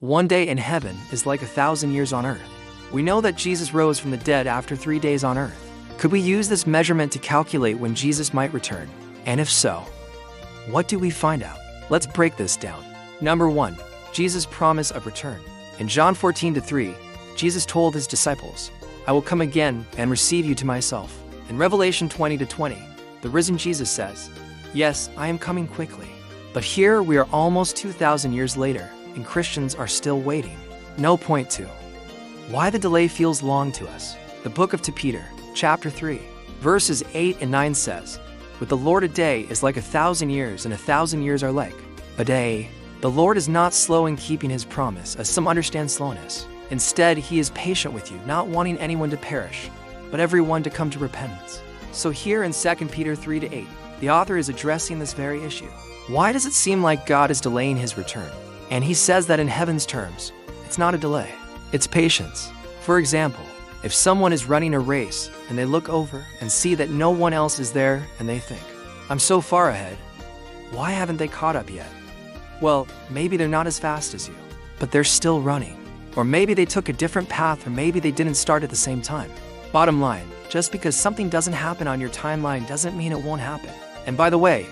One day in heaven is like 1,000 years on earth. We know that Jesus rose from the dead after 3 days on earth. Could we use this measurement to calculate when Jesus might return? And if so, what do we find out? Let's break this down. Number 1, Jesus' promise of return. In John 14:3, Jesus told his disciples, "I will come again and receive you to myself." In Revelation 20:20, the risen Jesus says, "Yes, I am coming quickly." But here we are almost 2,000 years later, and Christians are still waiting. No point to why the delay feels long to us. The book of Peter, chapter 3, verses 8 and 9 says, "With the Lord a day is like 1,000 years, and 1,000 years are like a day. The Lord is not slow in keeping his promise, as some understand slowness. Instead, he is patient with you, not wanting anyone to perish, but everyone to come to repentance." So here in 2 Peter 3-8, the author is addressing this very issue. Why does it seem like God is delaying his return? And he says that in heaven's terms, it's not a delay, it's patience. For example, if someone is running a race and they look over and see that no one else is there and they think, "I'm so far ahead, why haven't they caught up yet?" Well, maybe they're not as fast as you, but they're still running. Or maybe they took a different path, or maybe they didn't start at the same time. Bottom line, just because something doesn't happen on your timeline doesn't mean it won't happen. And by the way,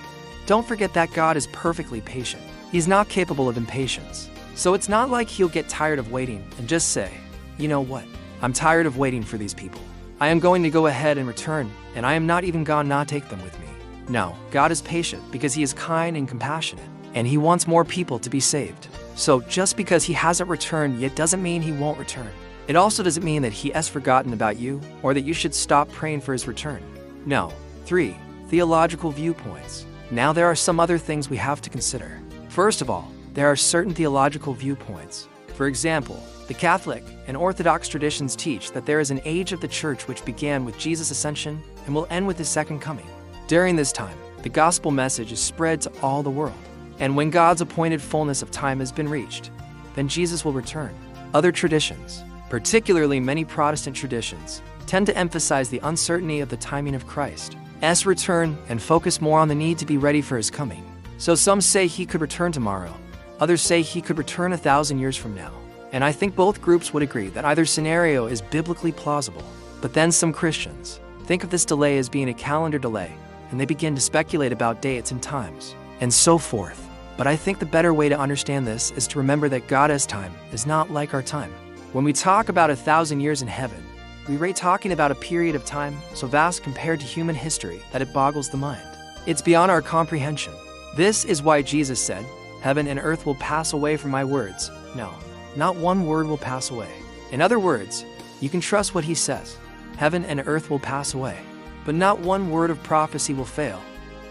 don't forget that God is perfectly patient. He's not capable of impatience. So it's not like he'll get tired of waiting and just say, "You know what? I'm tired of waiting for these people. I am going to go ahead and return, and I am not even gonna not take them with me." No, God is patient because he is kind and compassionate, and he wants more people to be saved. So just because he hasn't returned yet doesn't mean he won't return. It also doesn't mean that he has forgotten about you or that you should stop praying for his return. No. 3. Theological viewpoints. Now there are some other things we have to consider. First of all, there are certain theological viewpoints. For example, the Catholic and Orthodox traditions teach that there is an age of the church which began with Jesus' ascension and will end with his second coming. During this time, the gospel message is spread to all the world. And when God's appointed fullness of time has been reached, then Jesus will return. Other traditions, particularly many Protestant traditions, tend to emphasize the uncertainty of the timing of Christ's return and focus more on the need to be ready for his coming. So some say he could return tomorrow. Others say he could return 1,000 years from now. And I think both groups would agree that either scenario is biblically plausible. But then some Christians think of this delay as being a calendar delay, and they begin to speculate about dates and times, and so forth. But I think the better way to understand this is to remember that God's time is not like our time. When we talk about 1,000 years in heaven, we are talking about a period of time so vast compared to human history that it boggles the mind. It's beyond our comprehension. This is why Jesus said, "Heaven and earth will pass away from my words." No, not one word will pass away. In other words, you can trust what he says. Heaven and earth will pass away, but not one word of prophecy will fail.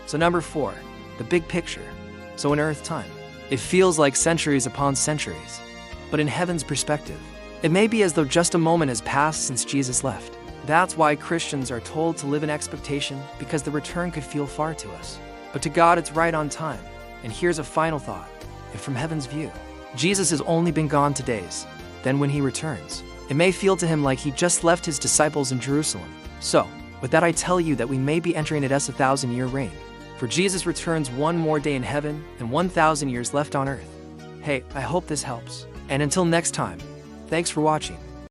So number 4, the big picture. So in earth time, it feels like centuries upon centuries. But in heaven's perspective, it may be as though just a moment has passed since Jesus left. That's why Christians are told to live in expectation, because the return could feel far to us. But to God, it's right on time. And here's a final thought. If from heaven's view, Jesus has only been gone 2 days, then when he returns, it may feel to him like he just left his disciples in Jerusalem. So, with that I tell you that we may be entering a 1,000-year reign. For Jesus returns one more day in heaven and 1,000 years left on earth. Hey, I hope this helps. And until next time, thanks for watching.